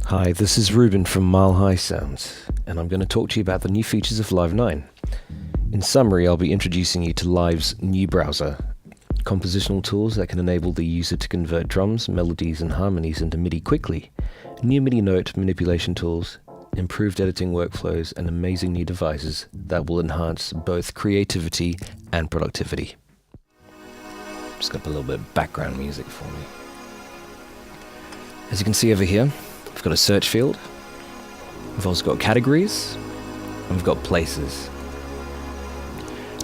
Hi, this is Reuben from Mile High Sounds, and I'm going to talk to you about the new features of Live 9. In summary, I'll be introducing you to Live's new browser, compositional tools that can enable the user to convert drums, melodies, and harmonies into MIDI quickly, new MIDI note manipulation tools, improved editing workflows, and amazing new devices that will enhance both creativity and productivity. Just got a little bit of background music for me. As you can see over here, we've got a search field, we've also got categories, and we've got places.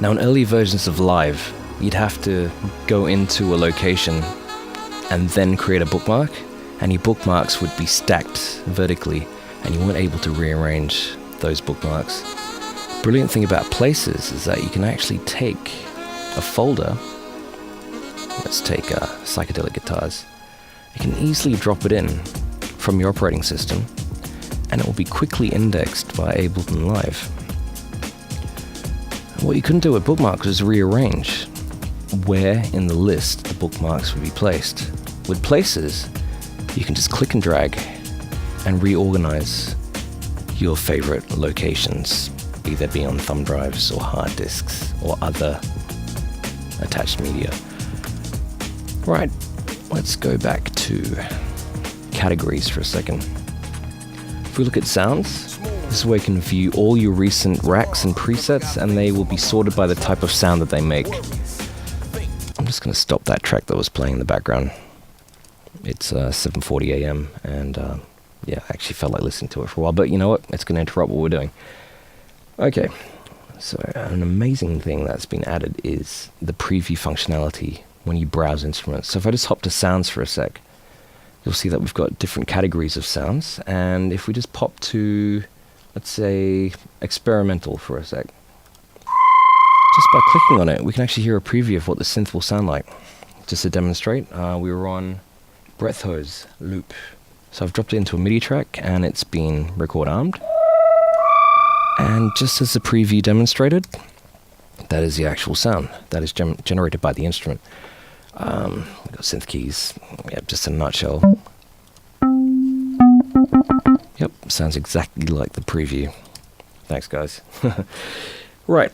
Now in early versions of Live, you'd have to go into a location and then create a bookmark, and your bookmarks would be stacked vertically, and you weren't able to rearrange those bookmarks. Brilliant thing about places is that you can actually take a folder, let's take psychedelic guitars, you can easily drop it in from your operating system, and it will be quickly indexed by Ableton Live. What you couldn't do with bookmarks is rearrange where in the list the bookmarks would be placed. With places, you can just click and drag and reorganize your favorite locations, be they be on thumb drives or hard disks or other attached media. Right, let's go back to categories for a second. If we look at sounds, this is where you can view all your recent racks and presets, and they will be sorted by the type of sound that they make. I'm just going to stop that track that was playing in the background. It's 7:40 a.m. and yeah, I actually felt like listening to it for a while, but you know what? It's going to interrupt what we're doing. Okay, so an amazing thing that's been added is the preview functionality when you browse instruments. So if I just hop to sounds for a sec, you'll see that we've got different categories of sounds, and if we just pop to, let's say, experimental for a sec, just by clicking on it, we can actually hear a preview of what the synth will sound like. Just to demonstrate, we were on breath hose loop. So I've dropped it into a MIDI track, and it's been record armed. And just as the preview demonstrated, that is the actual sound that is generated by the instrument. We've got synth keys, yeah, just in a nutshell. Yep, sounds exactly like the preview. Thanks, guys. Right,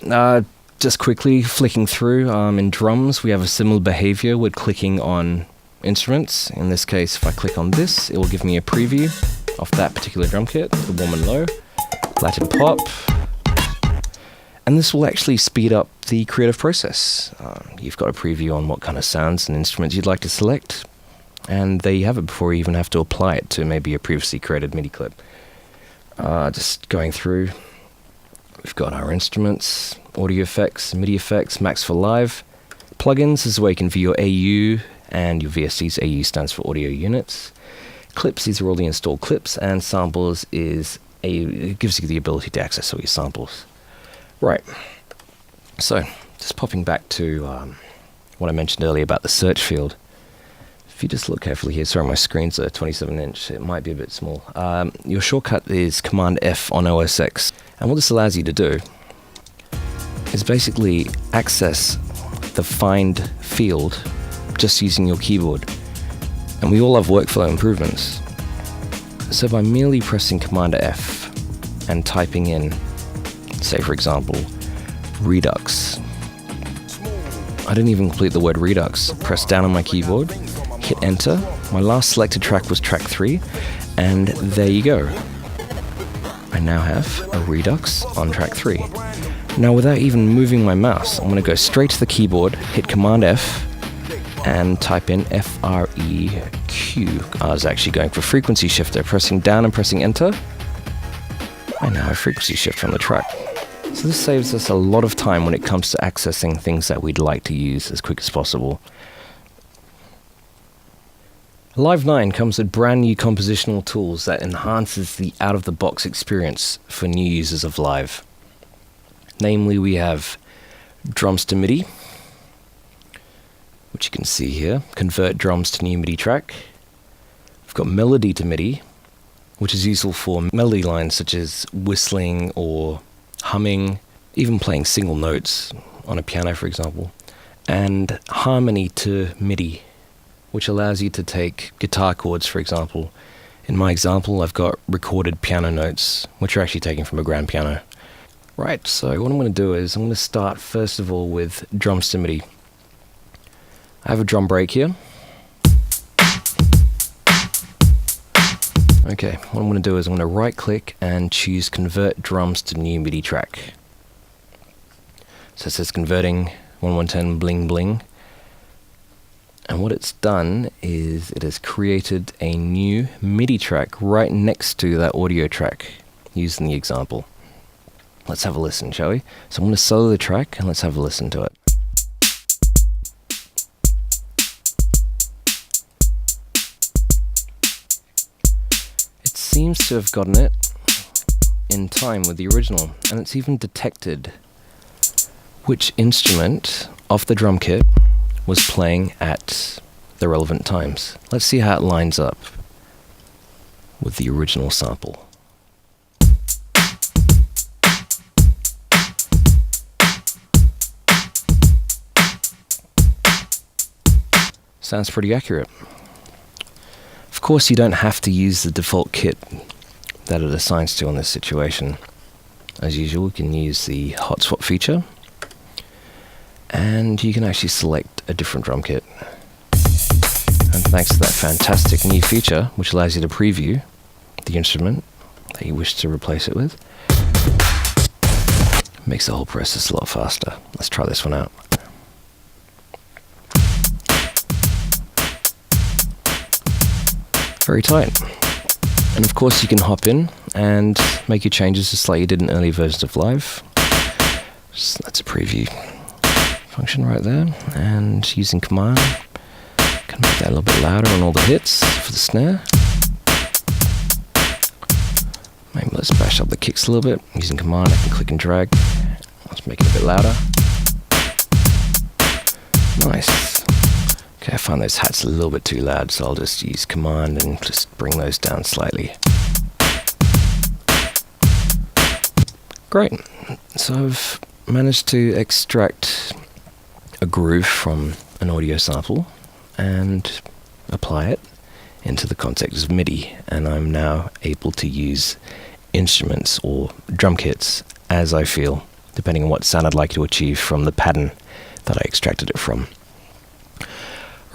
just quickly flicking through, in drums we have a similar behavior with clicking on instruments. In this case, if I click on this, it will give me a preview of that particular drum kit, the warm and low, Latin pop, and this will actually speed up the creative process. You've got a preview on what kind of sounds and instruments you'd like to select, and there you have it before you even have to apply it to maybe a previously created MIDI clip. Just going through, we've got our instruments, audio effects, MIDI effects, Max for Live. Plugins is where you can view your AU and your VSTs. AU stands for audio units. Clips, these are all the installed clips, and samples it gives you the ability to access all your samples. Right, so just popping back to what I mentioned earlier about the search field. If you just look carefully here, sorry, my screen's a 27-inch, it might be a bit small. Your shortcut is Command F on OS X, and what this allows you to do is basically access the find field just using your keyboard. And we all have workflow improvements. So by merely pressing Command F and typing in, say for example, Redux. I didn't even complete the word Redux. Press down on my keyboard, hit enter. My last selected track was track 3, and there you go. I now have a Redux on track 3. Now without even moving my mouse, I'm going to go straight to the keyboard, hit Command F, and type in FREQ. I was actually going for frequency shifter, pressing down and pressing enter. I now have frequency shift on the track. So this saves us a lot of time when it comes to accessing things that we'd like to use as quick as possible. Live 9 comes with brand new compositional tools that enhances the out-of-the-box experience for new users of Live. Namely, we have drums to MIDI, which you can see here, convert drums to new MIDI track. We've got melody to MIDI, which is useful for melody lines such as whistling or humming, even playing single notes on a piano, for example. And harmony to MIDI, which allows you to take guitar chords, for example, In my example, I've got recorded piano notes, which are actually taken from a grand piano. Right, so what I'm going to do is I'm going to start first of all with drums to MIDI. I have a drum break here. Okay, what I'm going to do is I'm going to right click and choose convert drums to new MIDI track. So it says converting 1110 bling bling. And what it's done is it has created a new MIDI track right next to that audio track used in the example. Let's have a listen, shall we? So I'm going to solo the track and let's have a listen to it. It seems to have gotten it in time with the original, and it's even detected which instrument off the drum kit was playing at the relevant times. Let's see how it lines up with the original sample. Sounds pretty accurate. Of course, you don't have to use the default kit that it assigns to on this situation. As usual, you can use the hot swap feature, and you can actually select a different drum kit. And thanks to that fantastic new feature, which allows you to preview the instrument that you wish to replace it with, makes the whole process a lot faster. Let's try this one out. Very tight. And of course you can hop in and make your changes just like you did in early versions of Live. So that's a preview function right there, and using command can make that a little bit louder on all the hits for the snare. Maybe let's bash up the kicks a little bit. Using command I can click and drag. Let's make it a bit louder. Nice. Okay, I find those hats a little bit too loud, so I'll just use command and just bring those down slightly. Great. So I've managed to extract a groove from an audio sample and apply it into the context of MIDI, and I'm now able to use instruments or drum kits as I feel, depending on what sound I'd like to achieve from the pattern that I extracted it from.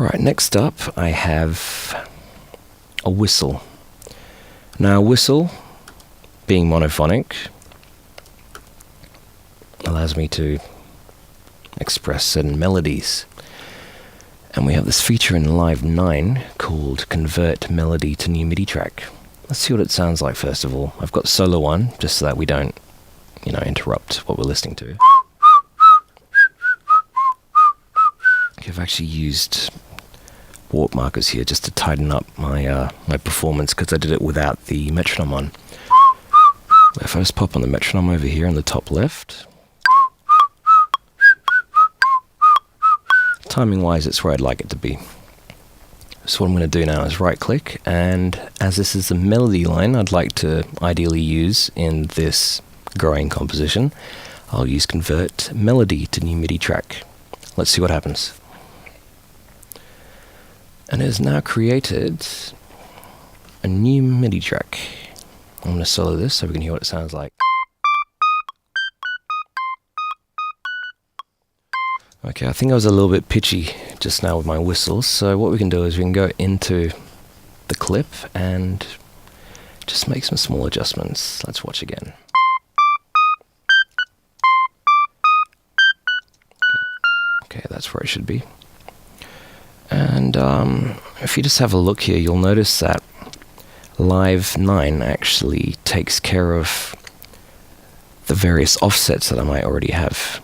Alright, next up I have a whistle. Now a whistle, being monophonic, allows me to express certain melodies. And we have this feature in Live 9 called Convert Melody to New MIDI Track. Let's see what it sounds like first of all. I've got solo 1, just so that we don't, interrupt what we're listening to. I've actually used warp markers here just to tighten up my my performance, because I did it without the metronome on. If I just pop on the metronome over here in the top left, timing wise it's where I'd like it to be. So what I'm going to do now is right click, and as this is the melody line I'd like to ideally use in this growing composition, I'll use Convert Melody to New MIDI Track. Let's see what happens. And it has now created a new MIDI track. I'm going to solo this so we can hear what it sounds like. Okay, I think I was a little bit pitchy just now with my whistles, so what we can do is we can go into the clip and just make some small adjustments. Let's watch again. Okay, that's where it should be. And if you just have a look here, you'll notice that Live 9 actually takes care of the various offsets that I might already have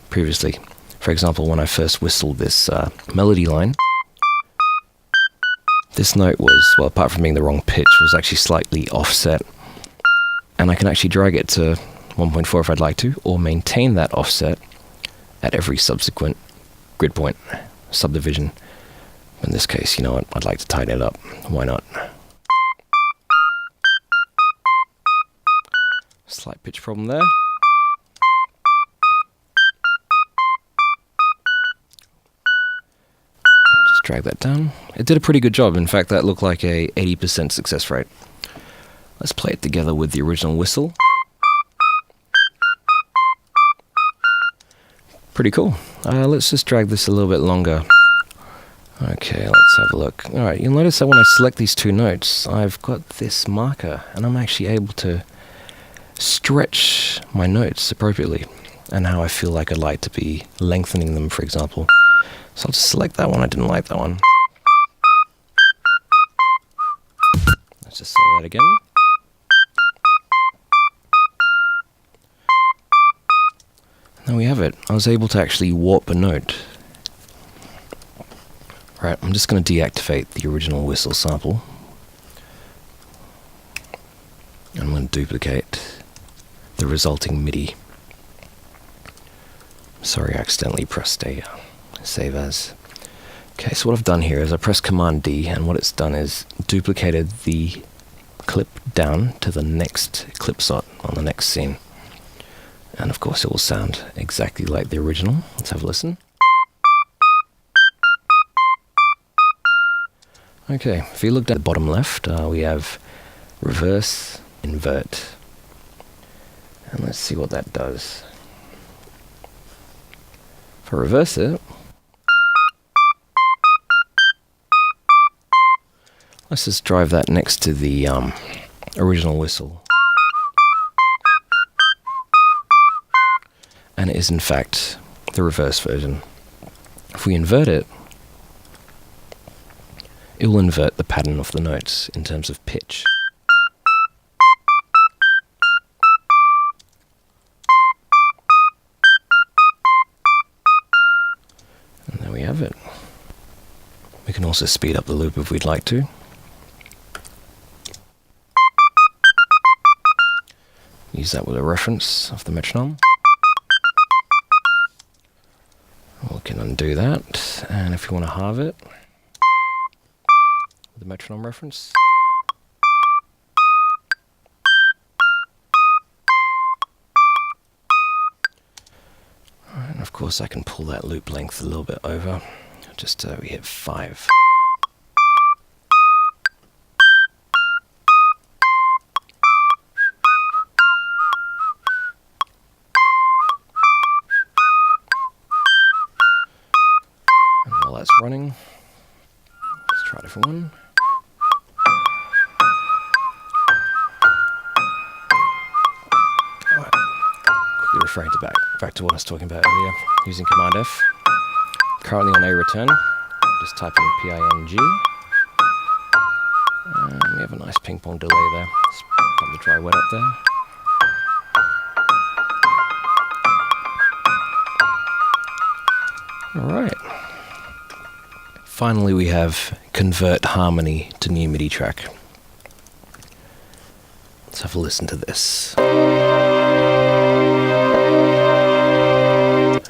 previously. For example, when I first whistled this melody line, this note was, well, apart from being the wrong pitch, was actually slightly offset. And I can actually drag it to 1.4 if I'd like to, or maintain that offset at every subsequent grid point, subdivision. In this case, you know what, I'd like to tighten it up. Why not? Slight pitch problem there. Just drag that down. It did a pretty good job. In fact, that looked like a 80% success rate. Let's play it together with the original whistle. Pretty cool. Let's just drag this a little bit longer. Okay, let's have a look. Alright, you'll notice that when I select these two notes, I've got this marker, and I'm actually able to stretch my notes appropriately, and how I feel like I'd like to be lengthening them, for example. So I'll just select that one. I didn't like that one. Let's just select that again. And there we have it. I was able to actually warp a note. Right, I'm just going to deactivate the original whistle sample. I'm going to duplicate the resulting MIDI. Sorry, I accidentally pressed a save as. Okay, so what I've done here is I pressed Command D, and what it's done is duplicated the clip down to the next clip slot on the next scene. And of course it will sound exactly like the original. Let's have a listen. Okay, if you looked at the bottom left, we have reverse, invert. And let's see what that does. If I reverse it, let's just drive that next to the original whistle. And it is in fact the reverse version. If we invert it, it will invert the pattern of the notes in terms of pitch. And there we have it. We can also speed up the loop if we'd like to. Use that with a reference of the metronome. We can undo that, and if you want to halve it, the metronome reference. Alright, and of course I can pull that loop length a little bit over, just so we hit 5. And while that's running, let's try a different one. Referring to back to what I was talking about earlier, using Command F. Currently on a return, just type in PING. And we have a nice ping pong delay there. Let's put the dry wet up there. Alright. Finally we have convert harmony to new MIDI track. Let's have a listen to this.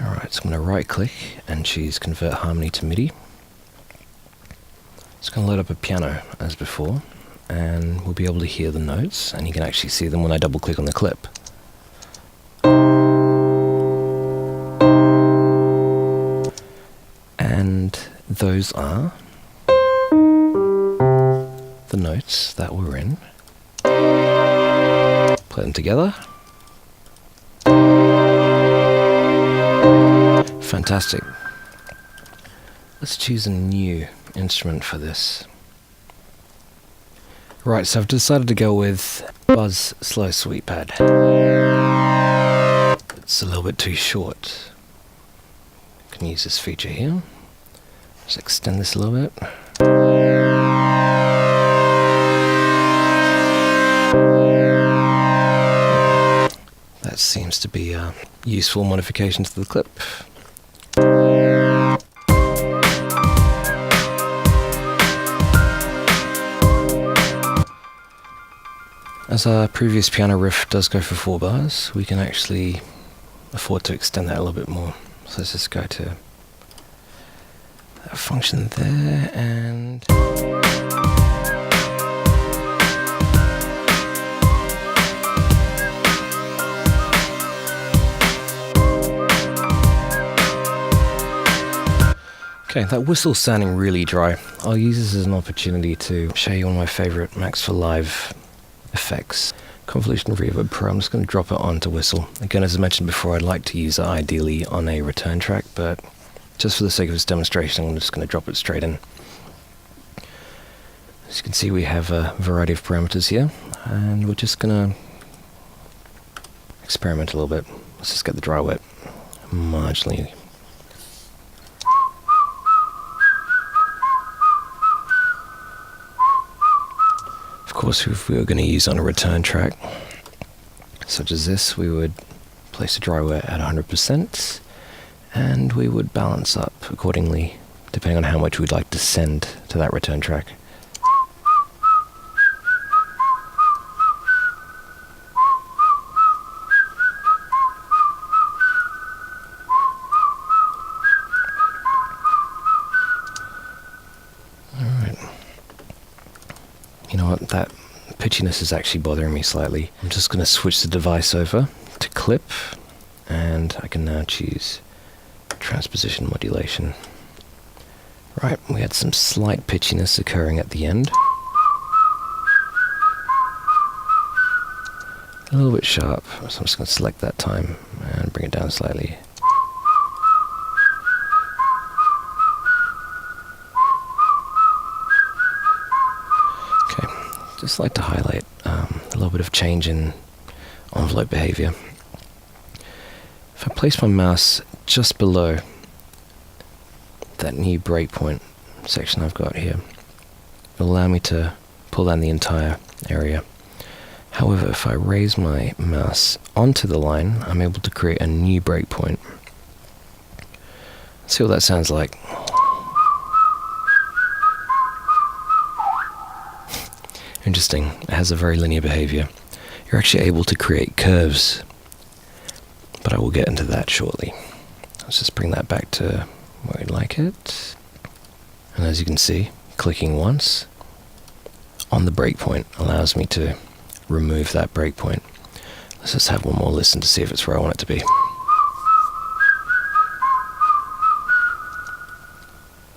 Alright, so I'm going to right click and choose Convert Harmony to MIDI. It's going to load up a piano as before, and we'll be able to hear the notes, and you can actually see them when I double click on the clip. And those are the notes that we're in. Play them together. Fantastic. Let's choose a new instrument for this. Right, so I've decided to go with Buzz Slow Sweep Pad. It's a little bit too short. I can use this feature here. Just extend this a little bit. That seems to be a useful modification to the clip. As our previous piano riff does go for 4 bars, we can actually afford to extend that a little bit more. So let's just go to that function there and Okay, that whistle's sounding really dry. I'll use this as an opportunity to show you one of my favorite Max for Live effects. Convolution Reverb Pro. I'm just going to drop it onto whistle. Again, as I mentioned before, I'd like to use it ideally on a return track, but just for the sake of this demonstration, I'm just going to drop it straight in. As you can see, we have a variety of parameters here, and we're just going to experiment a little bit. Let's just get the dry wet marginally. Of course, if we were going to use on a return track, such as this, we would place the dry wet at 100%, and we would balance up accordingly, depending on how much we'd like to send to that return track. You know what, that pitchiness is actually bothering me slightly. I'm just going to switch the device over to clip, and I can now choose transposition modulation. Right, we had some slight pitchiness occurring at the end. A little bit sharp, so I'm just going to select that time and bring it down slightly. Just like to highlight a little bit of change in envelope behavior. If I place my mouse just below that new breakpoint section I've got here, it'll allow me to pull down the entire area. However, if I raise my mouse onto the line, I'm able to create a new breakpoint. Let's see what that sounds like. Interesting, it has a very linear behavior. You're actually able to create curves, but I will get into that shortly. Let's just bring that back to where we'd like it. And as you can see, clicking once on the breakpoint allows me to remove that breakpoint. Let's just have one more listen to see if it's where I want it to be.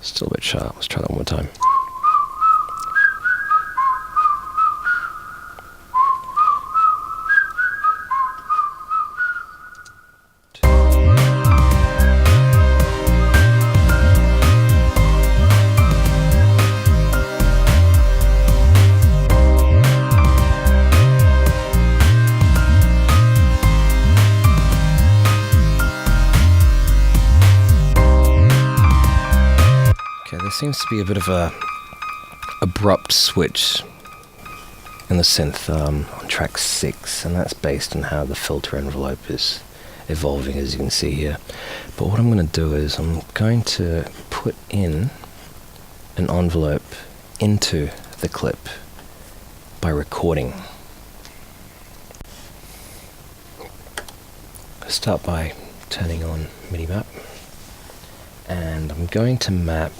Still a bit sharp, let's try that one more time. There seems to be a bit of a abrupt switch in the synth on track 6, and that's based on how the filter envelope is evolving, as you can see here. But what I'm going to do is I'm going to put in an envelope into the clip by recording. I'll start by turning on MIDI map, and I'm going to map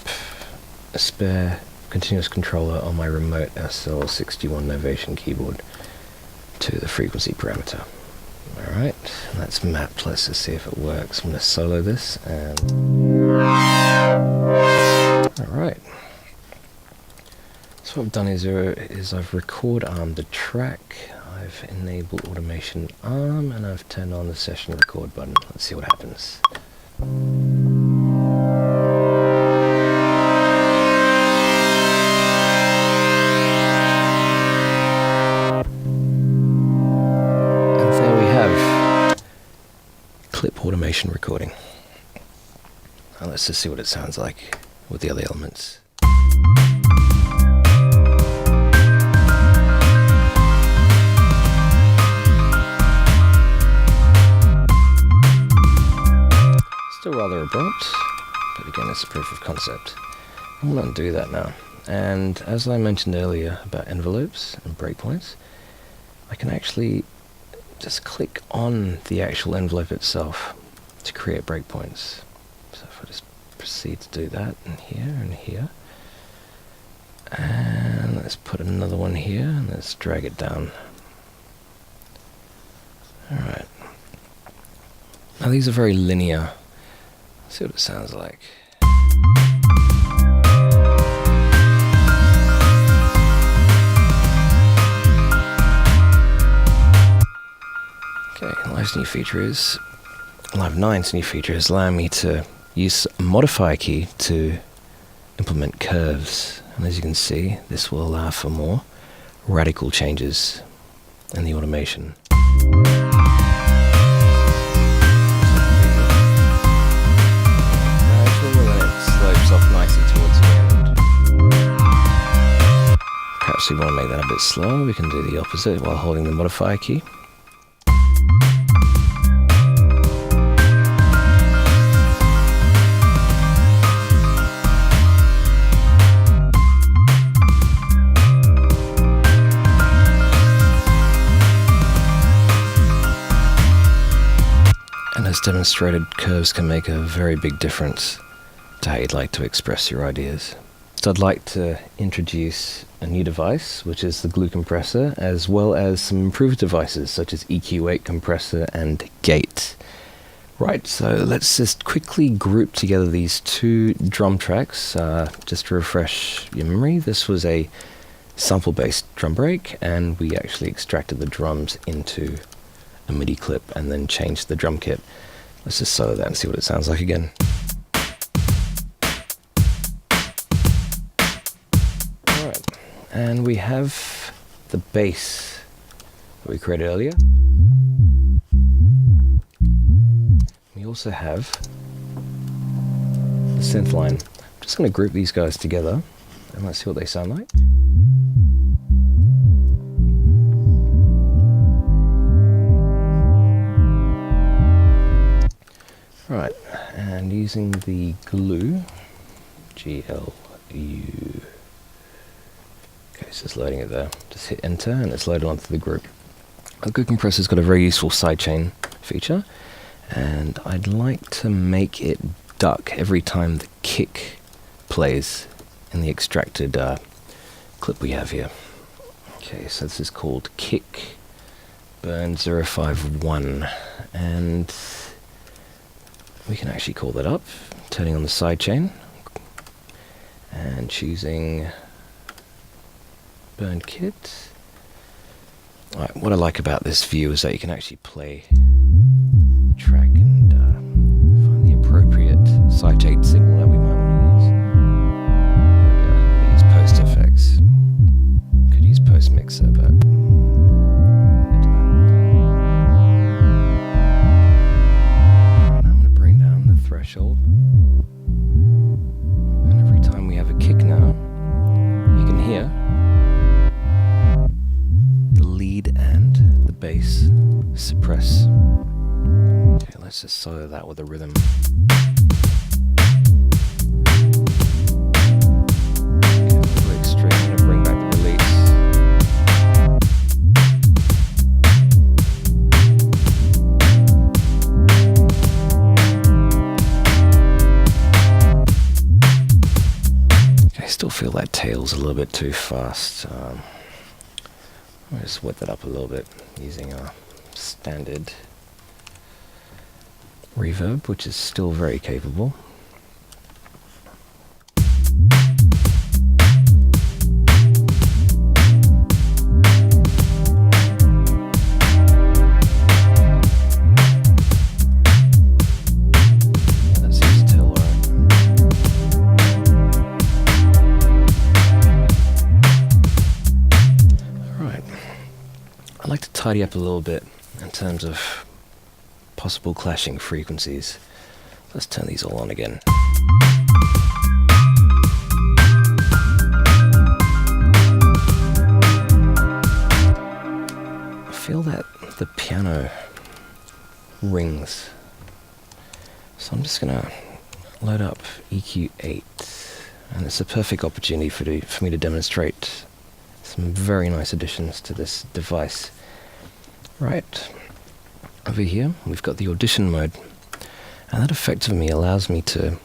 a spare continuous controller on my remote SL61 Novation keyboard to the frequency parameter. Alright, that's mapped. Let's just see if it works. I'm going to solo this, and alright. So what I've done is I've record armed the track, I've enabled automation arm, and I've turned on the session record button. Let's see what happens. Clip automation recording. Now let's just see what it sounds like with the other elements. Still rather abrupt, but again, it's a proof of concept. I'm going to undo that now. And as I mentioned earlier about envelopes and breakpoints, I can actually just click on the actual envelope itself to create breakpoints. So if I just proceed to do that, and here, and let's put another one here, and let's drag it down. Alright. Now these are very linear. Let's see what it sounds like. Okay, Live's new feature is Live 9's new feature is allowing me to use a modifier key to implement curves. And as you can see, this will allow for more radical changes in the automation. Gradual, and it slopes off nicely towards the end. Perhaps we want to make that a bit slower. We can do the opposite while holding the modifier key. As demonstrated, curves can make a very big difference to how you'd like to express your ideas. So I'd like to introduce a new device, which is the glue compressor, as well as some improved devices such as EQ8 compressor and gate. Right, so let's just quickly group together these two drum tracks, just to refresh your memory. This was a sample-based drum break, and we actually extracted the drums into a MIDI clip and then changed the drum kit. Let's just solo that and see what it sounds like again. Alright, and we have the bass that we created earlier. We also have the synth line. I'm just going to group these guys together and let's see what they sound like. Right, and using the glue, G-L-U, okay, it's just loading it there. Just hit enter and it's loaded onto the group. The glue compressor's got a very useful sidechain feature, and I'd like to make it duck every time the kick plays in the extracted clip we have here. Okay, so this is called Kick Burn 051, and we can actually call that up, turning on the sidechain and choosing Burn Kit. Right, what I like about this view is that you can actually play the track and find the appropriate sidechain signal that we might want to use. There we go. Use post effects. Could use post mixer, but threshold. And every time we have a kick now, you can hear the lead and the bass suppress. Okay, let's just solo that with a rhythm. Okay, a little extreme. I'm going to bring back the release. I still feel that tail's a little bit too fast. I'll just wet that up a little bit using our standard reverb, which is still very capable. I'd like to tidy up a little bit in terms of possible clashing frequencies. Let's turn these all on again. I feel that the piano rings, so I'm just gonna load up EQ8, and it's a perfect opportunity for me to demonstrate some very nice additions to this device. Right, over here we've got the audition mode, and that effectively allows me to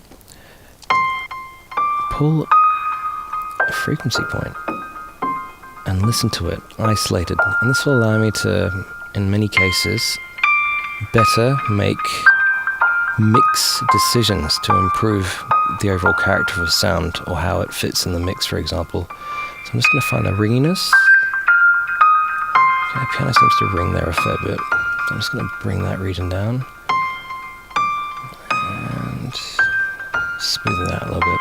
pull a frequency point and listen to it isolated, and this will allow me to, in many cases, better make mix decisions to improve the overall character of a sound or how it fits in the mix, for example. So I'm just going to find the ringiness. Okay, piano seems to ring there a fair bit. So I'm just going to bring that region down and smooth it out a little bit.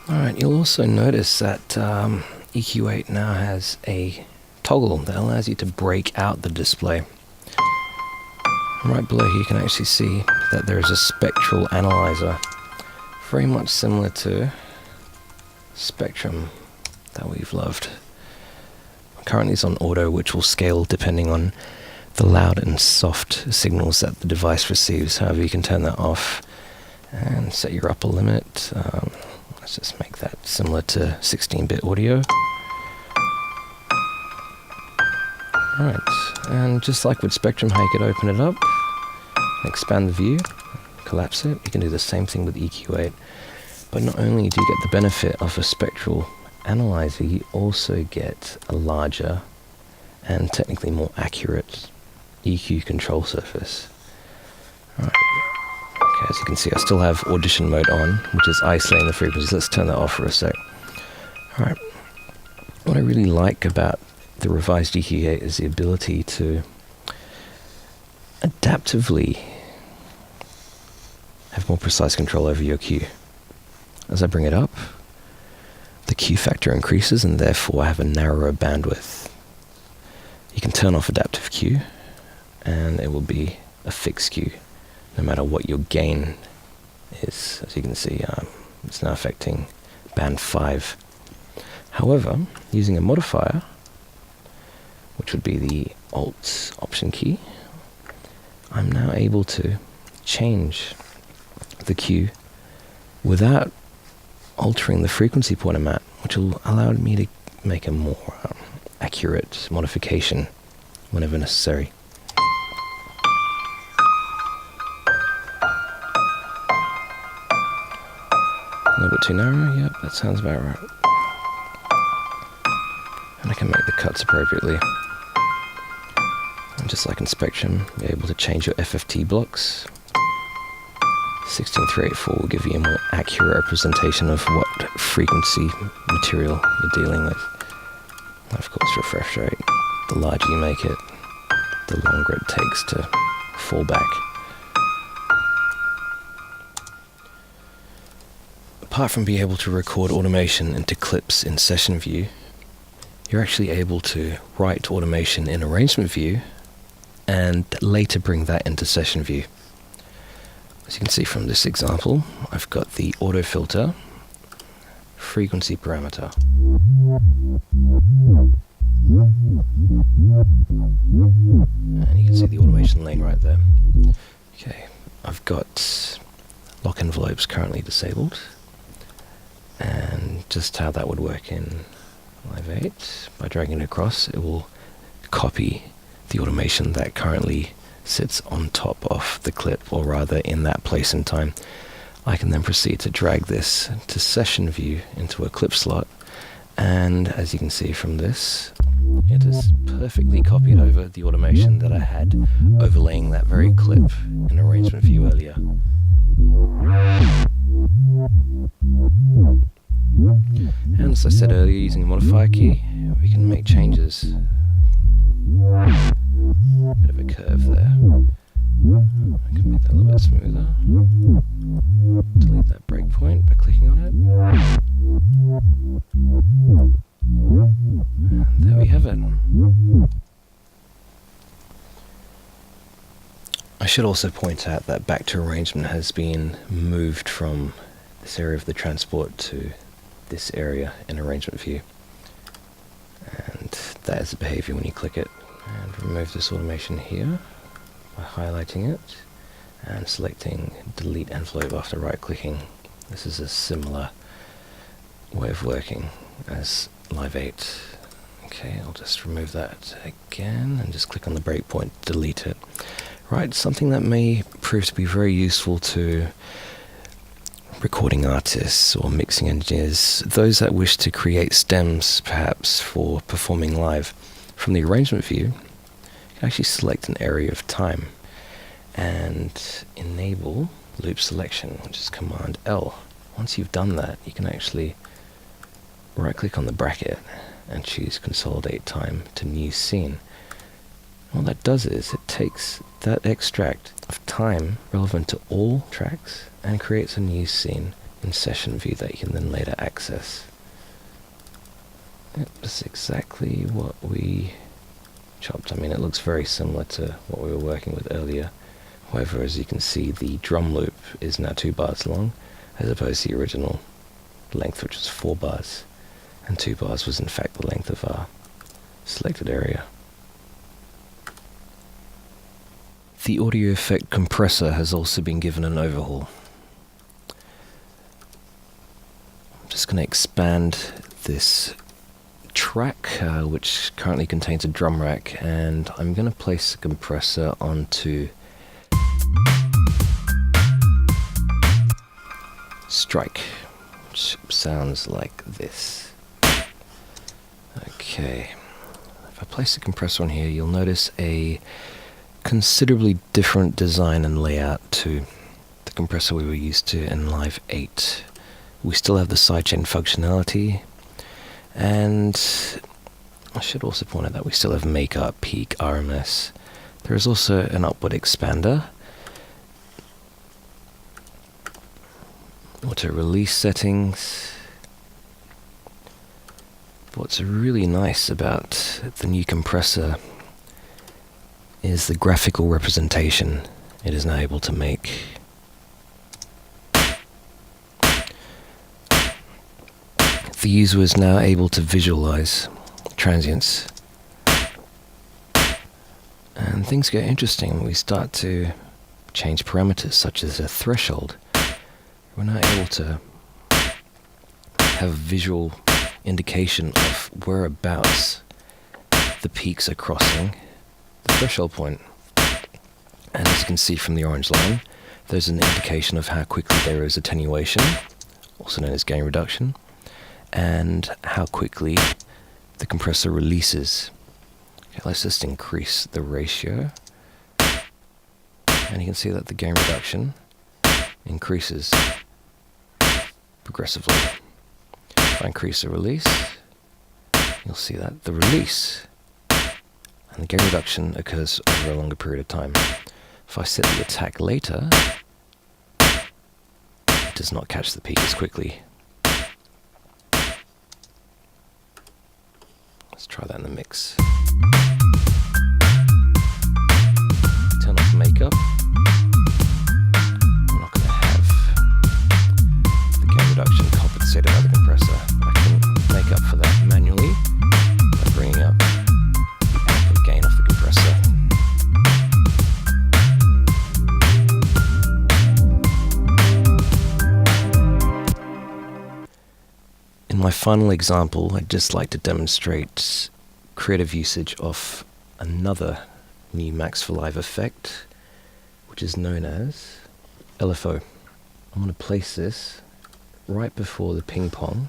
Alright, you'll also notice that EQ8 now has a toggle that allows you to break out the display. Right below here you can actually see that there is a spectral analyzer, very much similar to Spectrum that we've loved. Currently it's on auto, which will scale depending on the loud and soft signals that the device receives. However, you can turn that off and set your upper limit. Let's just make that similar to 16-bit audio. Alright, and just like with Spectrum, how you could open it up, expand the view, collapse it, you can do the same thing with EQ8. But not only do you get the benefit of a spectral analyzer, you also get a larger and technically more accurate EQ control surface. Alright. Okay, as you can see, I still have audition mode on, which is isolating the frequencies. Let's turn that off for a sec. Alright. What I really like about the revised EQ8 is the ability to adaptively have more precise control over your Q. As I bring it up, the Q factor increases and therefore I have a narrower bandwidth. You can turn off adaptive Q and it will be a fixed Q no matter what your gain is. As you can see, it's now affecting band 5. However, using a modifier, which would be the Alt Option key, I'm now able to change the Q without altering the frequency point I'm at, which will allow me to make a more accurate modification whenever necessary. A little bit too narrow, yep, that sounds about right. And I can make the cuts appropriately. And just like in Spectrum, you're able to change your FFT blocks. 16384 will give you a more accurate representation of what frequency material you're dealing with. And of course, refresh rate. The larger you make it, the longer it takes to fall back. Apart from being able to record automation into clips in session view, you're actually able to write automation in arrangement view and later bring that into session view. As you can see from this example, I've got the auto filter frequency parameter. And you can see the automation lane right there. Okay, I've got lock envelopes currently disabled. And just how that would work in Live 8, by dragging it across, it will copy the automation that currently sits on top of the clip, or rather in that place in time. I can then proceed to drag this to session view into a clip slot, and as you can see from this, it is perfectly copied over the automation that I had overlaying that very clip in arrangement view earlier. And as I said earlier, using the modifier key, we can make changes. Bit of a curve there. I can make that a little bit smoother. Delete that breakpoint by clicking on it. And there we have it. I should also point out that back to arrangement has been moved from this area of the transport to this area in arrangement view. And that is the behavior when you click it. And remove this automation here by highlighting it and selecting delete envelope after right clicking. This is a similar way of working as Live 8. Okay, I'll just remove that again and just click on the breakpoint, delete it. Right, something that may prove to be very useful to recording artists or mixing engineers, those that wish to create stems perhaps for performing live. From the arrangement view, you can actually select an area of time and enable loop selection, which is Command L. Once you've done that, you can actually right click on the bracket and choose Consolidate Time to New Scene. What that does is it takes that extract of time relevant to all tracks and creates a new scene in session view that you can then later access. Yep, that's exactly what we chopped. I mean, it looks very similar to what we were working with earlier. However, as you can see, the drum loop is now 2 bars long, as opposed to the original length, which was 4 bars. And 2 bars was in fact the length of our selected area. The audio effect compressor has also been given an overhaul. I'm just going to expand this track, which currently contains a drum rack, and I'm going to place the compressor onto strike, which sounds like this. Okay, if I place the compressor on here, you'll notice a considerably different design and layout to the compressor we were used to in Live 8. We still have the sidechain functionality, and I should also point out that we still have makeup, peak, RMS. There is also an upward expander, auto release settings. What's really nice about the new compressor is the graphical representation it is now able to make. The user is now able to visualize transients, and things get interesting when we start to change parameters such as a threshold. We're now able to have a visual indication of whereabouts the peaks are crossing the threshold point. And as you can see from the orange line, there's an indication of how quickly there is attenuation, also known as gain reduction, and how quickly the compressor releases. Okay, let's just increase the ratio, and you can see that the gain reduction increases progressively. If I increase the release, you'll see that the release and the gain reduction occurs over a longer period of time. If I set the attack later, it does not catch the peak as quickly. Let's try that in the mix. Turn off makeup. I'm not going to have the gain reduction compensated by the compressor. I can make up for that manually by bringing up the output gain off the compressor. In my final example, I'd just like to demonstrate creative usage of another new Max for Live effect, which is known as LFO. I'm going to place this right before the ping pong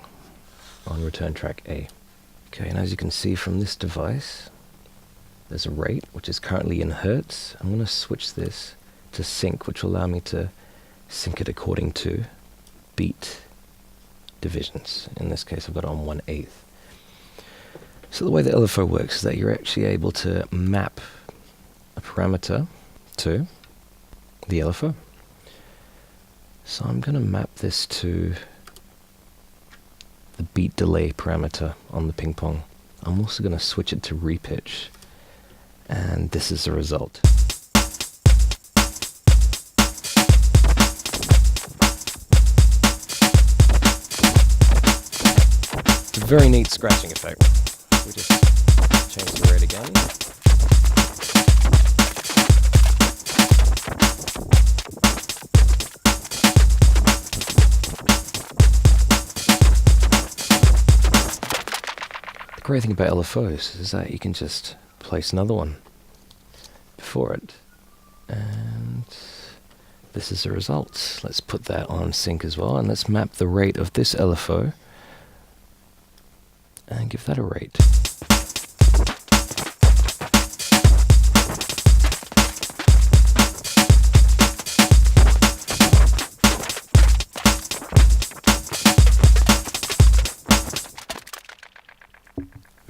on return track A. Okay, and as you can see from this device, there's a rate which is currently in hertz. I'm going to switch this to sync, which will allow me to sync it according to beat divisions. In this case, I've got it on 1/8. So the way the LFO works is that you're actually able to map a parameter to the LFO. So I'm going to map this to the beat delay parameter on the ping pong. I'm also going to switch it to repitch, and this is the result. It's a very neat scratching effect. We just change the rate again. The great thing about LFOs is that you can just place another one before it, and this is the result. Let's put that on sync as well, and let's map the rate of this LFO and give that a rate.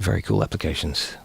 very cool applications.